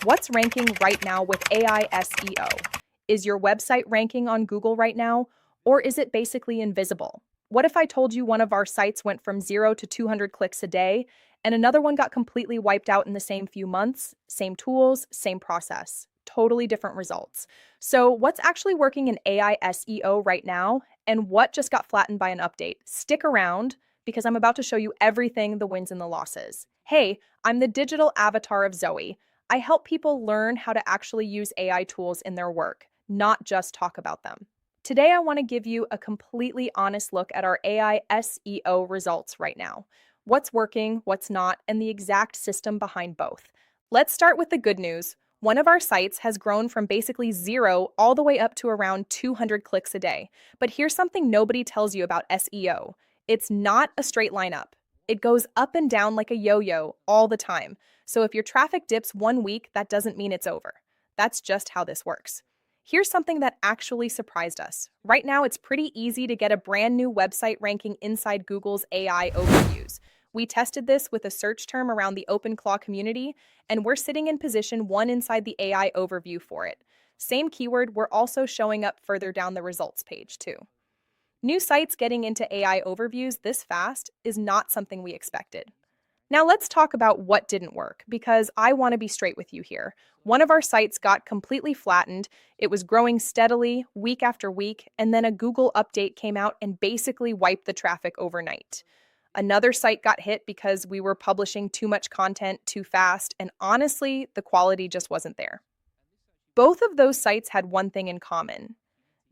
What's ranking right now with AI SEO? Is your website ranking on Google right now, or is it basically invisible? What if I told you one of our sites went from 0 to 200 clicks a day, and another one got completely wiped out in the same few months? Same tools, same process, totally different results. So, what's actually working in AI SEO right now, and what just got flattened by an update? Stick around because I'm about to show you everything, the wins and the losses. Hey, I'm the digital avatar of Zoe. I help people learn how to actually use AI tools in their work, not just talk about them. Today, I want to give you a completely honest look at our AI SEO results right now. What's working, what's not, and the exact system behind both. Let's start with the good news. One of our sites has grown from basically 0 all the way up to around 200 clicks a day. But here's something nobody tells you about SEO. It's not a straight line up. It goes up and down like a yo-yo all the time. So if your traffic dips one week, that doesn't mean it's over. That's just how this works. Here's something that actually surprised us. Right now, it's pretty easy to get a brand new website ranking inside Google's AI overviews. We tested this with a search term around the OpenClaw community, and we're sitting in position 1 inside the AI overview for it. Same keyword, we're also showing up further down the results page too. New sites getting into AI overviews this fast is not something we expected. Now let's talk about what didn't work, because I want to be straight with you here. One of our sites got completely flattened. It was growing steadily week after week, and then a Google update came out and basically wiped the traffic overnight. Another site got hit because we were publishing too much content too fast, and honestly, the quality just wasn't there. Both of those sites had one thing in common.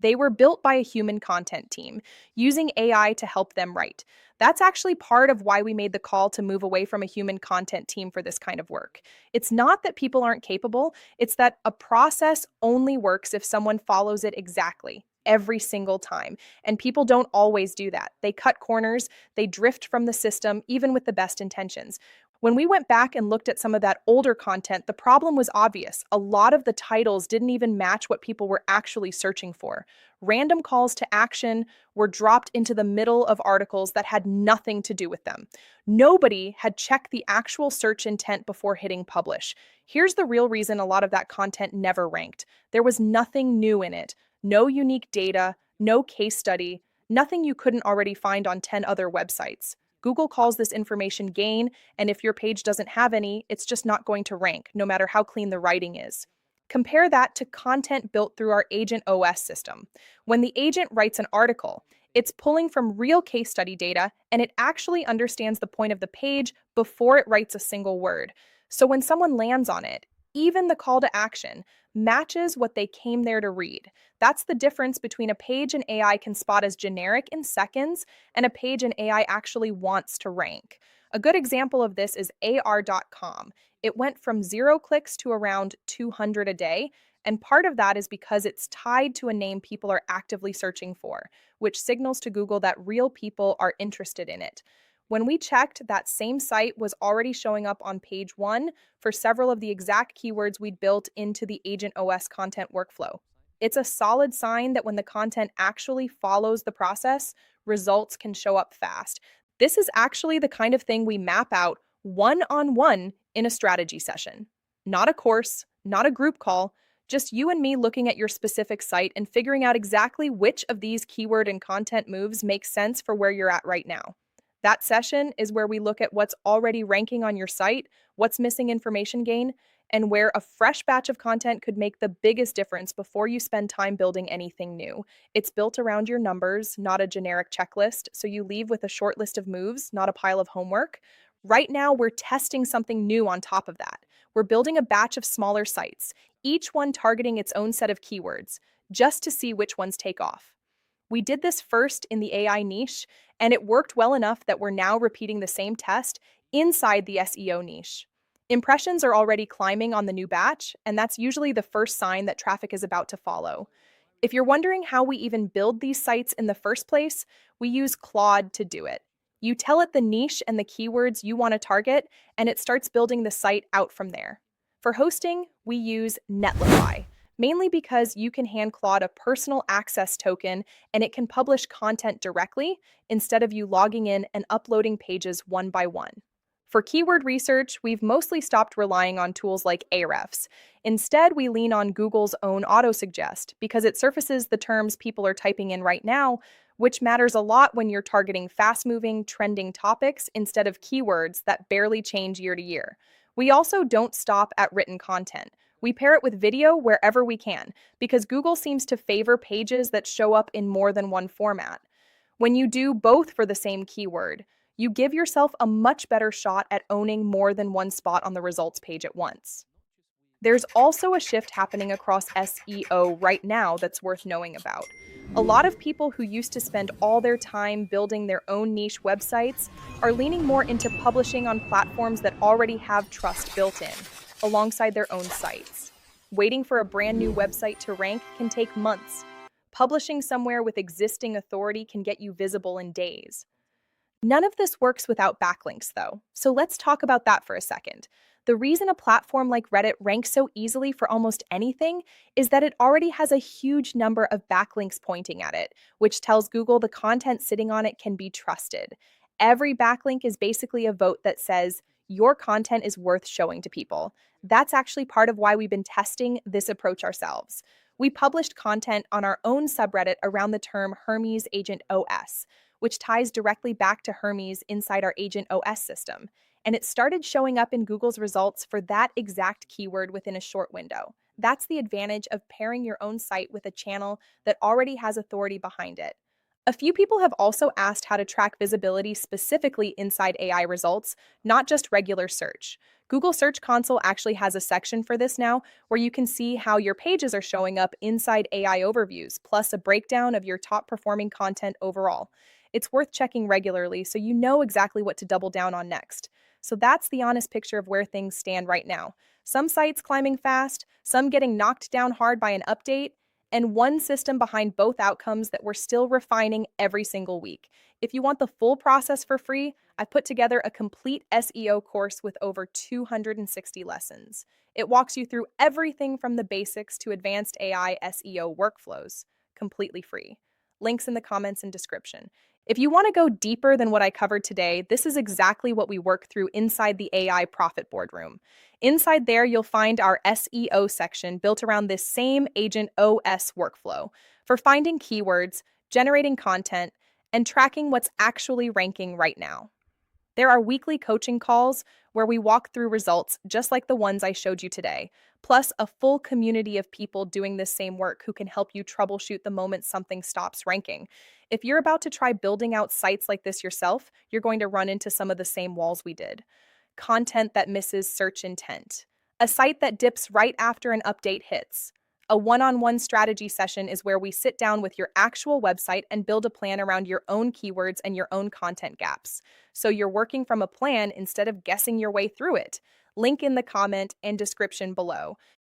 They were built by a human content team, using AI to help them write. That's actually part of why we made the call to move away from a human content team for this kind of work. It's not that people aren't capable, it's that a process only works if someone follows it exactly, every single time. And people don't always do that. They cut corners, they drift from the system, even with the best intentions. When we went back and looked at some of that older content, the problem was obvious. A lot of the titles didn't even match what people were actually searching for. Random calls to action were dropped into the middle of articles that had nothing to do with them. Nobody had checked the actual search intent before hitting publish. Here's the real reason a lot of that content never ranked. There was nothing new in it. No unique data, no case study, nothing you couldn't already find on 10 other websites. Google calls this information gain, and if your page doesn't have any, it's just not going to rank, no matter how clean the writing is. Compare that to content built through our Agent OS system. When the agent writes an article, it's pulling from real case study data, and it actually understands the point of the page before it writes a single word. So when someone lands on it, even the call to action matches what they came there to read. That's the difference between a page an AI can spot as generic in seconds and a page an AI actually wants to rank. A good example of this is AR.com. It went from 0 clicks to around 200 a day, and part of that is because it's tied to a name people are actively searching for, which signals to Google that real people are interested in it. When we checked, that same site was already showing up on page 1 for several of the exact keywords we'd built into the Agent OS content workflow. It's a solid sign that when the content actually follows the process, results can show up fast. This is actually the kind of thing we map out one-on-one in a strategy session. Not a course, not a group call, just you and me looking at your specific site and figuring out exactly which of these keyword and content moves make sense for where you're at right now. That session is where we look at what's already ranking on your site, what's missing information gain, and where a fresh batch of content could make the biggest difference before you spend time building anything new. It's built around your numbers, not a generic checklist, so you leave with a short list of moves, not a pile of homework. Right now, we're testing something new on top of that. We're building a batch of smaller sites, each one targeting its own set of keywords, just to see which ones take off. We did this first in the AI niche, and it worked well enough that we're now repeating the same test inside the SEO niche. Impressions are already climbing on the new batch, and that's usually the first sign that traffic is about to follow. If you're wondering how we even build these sites in the first place, we use Claude to do it. You tell it the niche and the keywords you want to target, and it starts building the site out from there. For hosting, we use Netlify, mainly because you can hand Claude a personal access token and it can publish content directly instead of you logging in and uploading pages one by one. For keyword research, we've mostly stopped relying on tools like Ahrefs. Instead, we lean on Google's own autosuggest because it surfaces the terms people are typing in right now, which matters a lot when you're targeting fast-moving, trending topics instead of keywords that barely change year to year. We also don't stop at written content. We pair it with video wherever we can because Google seems to favor pages that show up in more than one format. When you do both for the same keyword, you give yourself a much better shot at owning more than one spot on the results page at once. There's also a shift happening across SEO right now that's worth knowing about. A lot of people who used to spend all their time building their own niche websites are leaning more into publishing on platforms that already have trust built in, alongside their own sites. Waiting for a brand new website to rank can take months. Publishing somewhere with existing authority can get you visible in days. None of this works without backlinks, though, so let's talk about that for a second. The reason a platform like Reddit ranks so easily for almost anything is that it already has a huge number of backlinks pointing at it, which tells Google the content sitting on it can be trusted. Every backlink is basically a vote that says, your content is worth showing to people. That's actually part of why we've been testing this approach ourselves. We published content on our own subreddit around the term Hermes Agent OS, which ties directly back to Hermes inside our Agent OS system. And it started showing up in Google's results for that exact keyword within a short window. That's the advantage of pairing your own site with a channel that already has authority behind it. A few people have also asked how to track visibility specifically inside AI results, not just regular search. Google Search Console actually has a section for this now where you can see how your pages are showing up inside AI overviews, plus a breakdown of your top performing content overall. It's worth checking regularly so you know exactly what to double down on next. So that's the honest picture of where things stand right now. Some sites climbing fast, some getting knocked down hard by an update, and one system behind both outcomes that we're still refining every single week. If you want the full process for free, I've put together a complete SEO course with over 260 lessons. It walks you through everything from the basics to advanced AI SEO workflows, completely free. Links in the comments and description. If you want to go deeper than what I covered today, this is exactly what we work through inside the AI Profit Boardroom. Inside there, you'll find our SEO section built around this same Agent OS workflow for finding keywords, generating content, and tracking what's actually ranking right now. There are weekly coaching calls where we walk through results just like the ones I showed you today, plus a full community of people doing this same work who can help you troubleshoot the moment something stops ranking. If you're about to try building out sites like this yourself, you're going to run into some of the same walls we did. Content that misses search intent. A site that dips right after an update hits. A one-on-one strategy session is where we sit down with your actual website and build a plan around your own keywords and your own content gaps. So you're working from a plan instead of guessing your way through it. Link in the comment and description below.